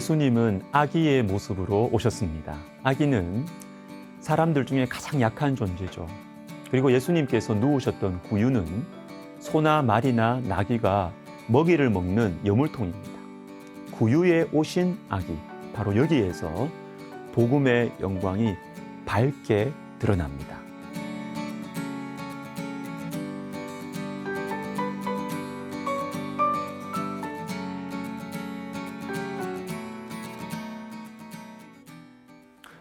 예수님은 아기의 모습으로 오셨습니다. 아기는 사람들 중에 가장 약한 존재죠. 그리고 예수님께서 누우셨던 구유는 소나 말이나 나귀가 먹이를 먹는 여물통입니다. 구유에 오신 아기, 바로 여기에서 복음의 영광이 밝게 드러납니다.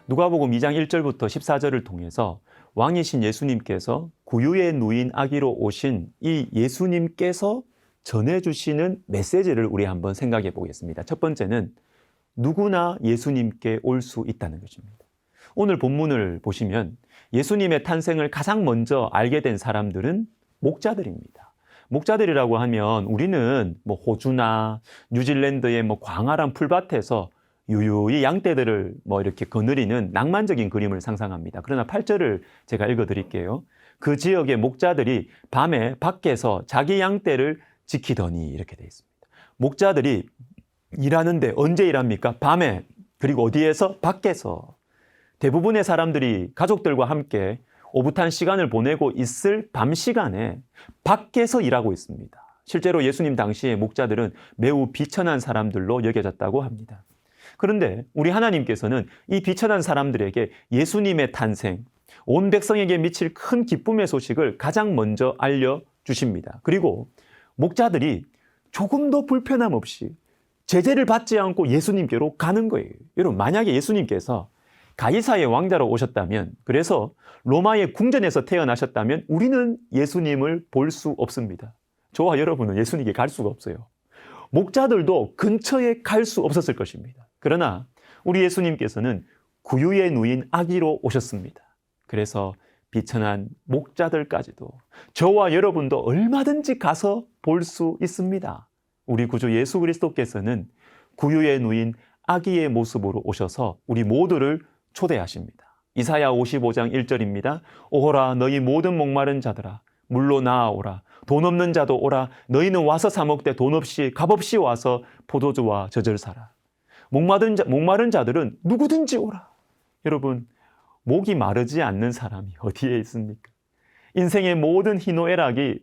누가복음 2장 1절부터 14절을 통해서 왕이신 예수님께서 구유에 누인 아기로 오신 이 예수님께서 전해주시는 메시지를 우리 한번 생각해 보겠습니다. 첫 번째는 누구나 예수님께 올 수 있다는 것입니다. 오늘 본문을 보시면 예수님의 탄생을 가장 먼저 알게 된 사람들은 목자들입니다. 목자들이라고 하면 우리는 호주나 뉴질랜드의 광활한 풀밭에서 유유히 양떼들을 이렇게 거느리는 낭만적인 그림을 상상합니다. 그러나 8절을 제가 읽어드릴게요. 그 지역의 목자들이 밤에 밖에서 자기 양떼를 지키더니 이렇게 되어 있습니다. 목자들이 일하는데 언제 일합니까? 밤에. 그리고 어디에서? 밖에서. 대부분의 사람들이 가족들과 함께 오붓한 시간을 보내고 있을 밤 시간에 밖에서 일하고 있습니다. 실제로 예수님 당시의 목자들은 매우 비천한 사람들로 여겨졌다고 합니다. 그런데 우리 하나님께서는 이 비천한 사람들에게 예수님의 탄생, 온 백성에게 미칠 큰 기쁨의 소식을 가장 먼저 알려주십니다. 그리고 목자들이 조금도 불편함 없이 제재를 받지 않고 예수님께로 가는 거예요. 여러분, 만약에 예수님께서 가이사의 왕자로 오셨다면, 그래서 로마의 궁전에서 태어나셨다면 우리는 예수님을 볼 수 없습니다. 저와 여러분은 예수님께 갈 수가 없어요. 목자들도 근처에 갈 수 없었을 것입니다. 그러나 우리 예수님께서는 구유에 누인 아기로 오셨습니다. 그래서 비천한 목자들까지도 저와 여러분도 얼마든지 가서 볼 수 있습니다. 우리 구주 예수 그리스도께서는 구유에 누인 아기의 모습으로 오셔서 우리 모두를 초대하십니다. 이사야 55장 1절입니다. 오호라 너희 모든 목마른 자들아 물로 나아오라. 돈 없는 자도 오라. 너희는 와서 사 먹되 돈 없이 값없이 와서 포도주와 젖을 사라. 목마른 자들은 누구든지 오라. 여러분, 목이 마르지 않는 사람이 어디에 있습니까? 인생의 모든 희노애락이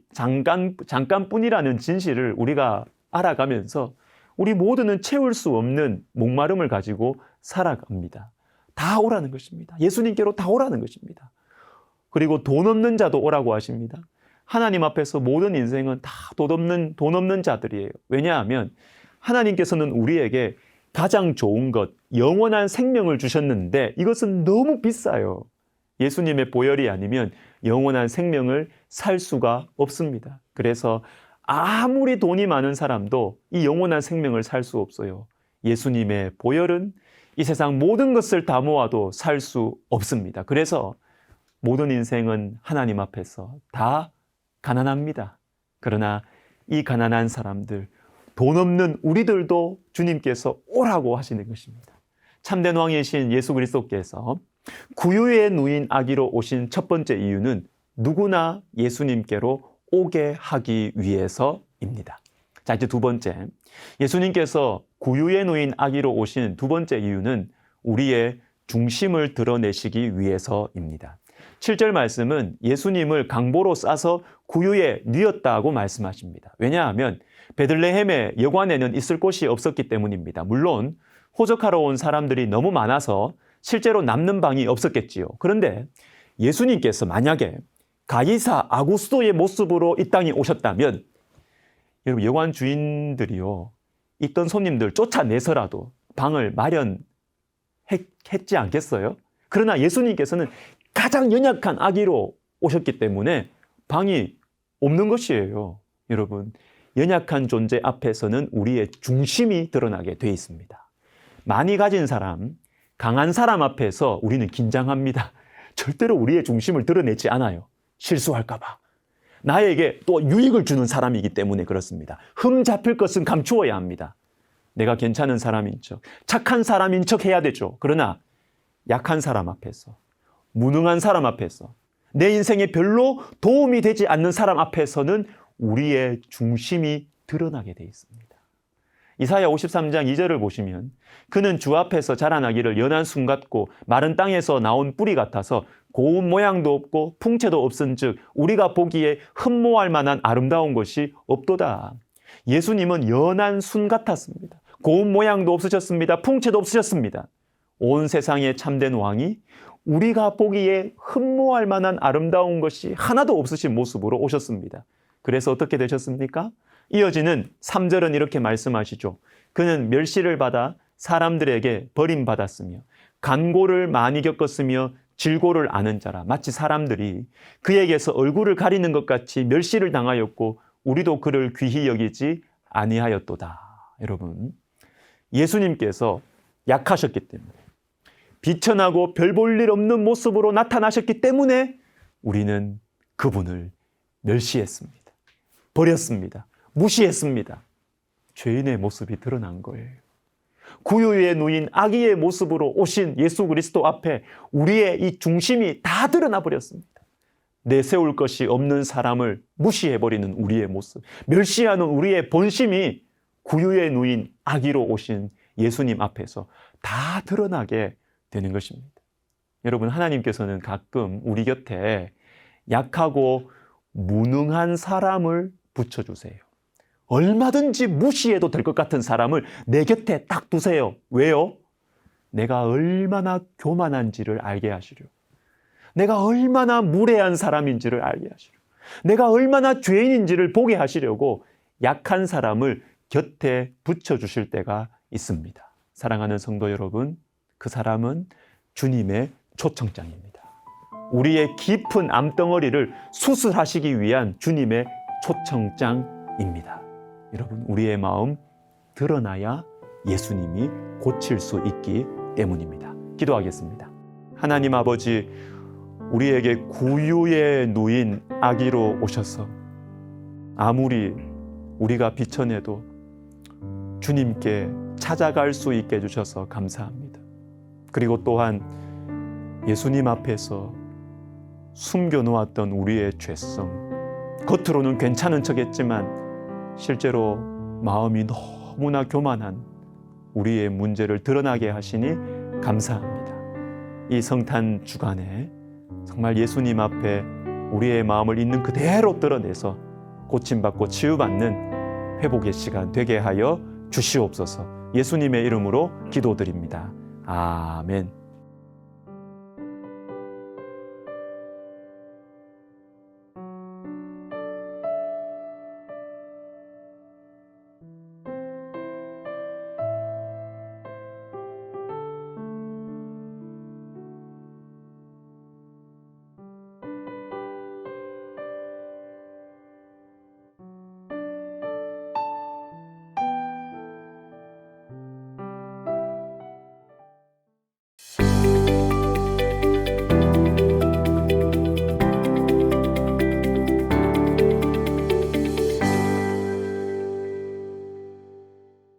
잠깐뿐이라는 진실을 우리가 알아가면서 우리 모두는 채울 수 없는 목마름을 가지고 살아갑니다. 다 오라는 것입니다. 예수님께로 다 오라는 것입니다. 그리고 돈 없는 자도 오라고 하십니다. 하나님 앞에서 모든 인생은 다 돈 없는 자들이에요. 왜냐하면 하나님께서는 우리에게 가장 좋은 것, 영원한 생명을 주셨는데 이것은 너무 비싸요. 예수님의 보혈이 아니면 영원한 생명을 살 수가 없습니다. 그래서 아무리 돈이 많은 사람도 이 영원한 생명을 살 수 없어요. 예수님의 보혈은 이 세상 모든 것을 다 모아도 살 수 없습니다. 그래서 모든 인생은 하나님 앞에서 다 가난합니다. 그러나 이 가난한 사람들, 돈 없는 우리들도 주님께서 오라고 하시는 것입니다. 참된 왕이신 예수 그리스도께서 구유에 누인 아기로 오신 첫 번째 이유는 누구나 예수님께로 오게 하기 위해서입니다. 자, 이제 두 번째. 예수님께서 구유에 누인 아기로 오신 두 번째 이유는 우리의 중심을 드러내시기 위해서입니다. 7절 말씀은 예수님을 강보로 싸서 구유에 뉘었다고 말씀하십니다. 왜냐하면 베들레헴의 여관에는 있을 곳이 없었기 때문입니다. 물론 호적하러 온 사람들이 너무 많아서 실제로 남는 방이 없었겠지요. 그런데 예수님께서 만약에 가이사 아구스도의 모습으로 이 땅에 오셨다면 여러분, 여관 주인들이요, 있던 손님들 쫓아내서라도 방을 마련했지 않겠어요? 그러나 예수님께서는 가장 연약한 아기로 오셨기 때문에 방이 없는 것이에요. 여러분, 연약한 존재 앞에서는 우리의 중심이 드러나게 돼 있습니다. 많이 가진 사람, 강한 사람 앞에서 우리는 긴장합니다. 절대로 우리의 중심을 드러내지 않아요. 실수할까 봐. 나에게 또 유익을 주는 사람이기 때문에 그렇습니다. 흠 잡힐 것은 감추어야 합니다. 내가 괜찮은 사람인 척, 착한 사람인 척 해야 되죠. 그러나 약한 사람 앞에서, 무능한 사람 앞에서, 내 인생에 별로 도움이 되지 않는 사람 앞에서는 우리의 중심이 드러나게 돼 있습니다. 이사야 53장 2절을 보시면 그는 주 앞에서 자라나기를 연한 순 같고 마른 땅에서 나온 뿌리 같아서 고운 모양도 없고 풍채도 없은즉 우리가 보기에 흠모할 만한 아름다운 것이 없도다. 예수님은 연한 순 같았습니다. 고운 모양도 없으셨습니다. 풍채도 없으셨습니다. 온 세상에 참된 왕이 우리가 보기에 흠모할 만한 아름다운 것이 하나도 없으신 모습으로 오셨습니다. 그래서 어떻게 되셨습니까? 이어지는 3절은 이렇게 말씀하시죠. 그는 멸시를 받아 사람들에게 버림받았으며 간고를 많이 겪었으며 질고를 아는 자라. 마치 사람들이 그에게서 얼굴을 가리는 것 같이 멸시를 당하였고 우리도 그를 귀히 여기지 아니하였도다. 여러분, 예수님께서 약하셨기 때문에 비천하고 별 볼 일 없는 모습으로 나타나셨기 때문에 우리는 그분을 멸시했습니다. 버렸습니다. 무시했습니다. 죄인의 모습이 드러난 거예요. 구유에 누인 아기의 모습으로 오신 예수 그리스도 앞에 우리의 이 중심이 다 드러나 버렸습니다. 내세울 것이 없는 사람을 무시해버리는 우리의 모습, 멸시하는 우리의 본심이 구유에 누인 아기로 오신 예수님 앞에서 다 드러나게 되는 것입니다. 여러분, 하나님께서는 가끔 우리 곁에 약하고 무능한 사람을 붙여주세요. 얼마든지 무시해도 될 것 같은 사람을 내 곁에 딱 두세요. 왜요? 내가 얼마나 교만한지를 알게 하시려. 내가 얼마나 무례한 사람인지를 알게 하시려. 내가 얼마나 죄인인지를 보게 하시려고 약한 사람을 곁에 붙여주실 때가 있습니다. 사랑하는 성도 여러분, 그 사람은 주님의 초청장입니다. 우리의 깊은 암덩어리를 수술하시기 위한 주님의 초청장입니다. 여러분, 우리의 마음 드러나야 예수님이 고칠 수 있기 때문입니다. 기도하겠습니다. 하나님 아버지, 우리에게 구유에 누인 아기로 오셔서 아무리 우리가 비천해도 주님께 찾아갈 수 있게 해주셔서 감사합니다. 그리고 또한 예수님 앞에서 숨겨놓았던 우리의 죄성, 겉으로는 괜찮은 척했지만 실제로 마음이 너무나 교만한 우리의 문제를 드러나게 하시니 감사합니다. 이 성탄 주간에 정말 예수님 앞에 우리의 마음을 있는 그대로 드러내서 고침받고 치유받는 회복의 시간 되게 하여 주시옵소서. 예수님의 이름으로 기도드립니다. 아멘.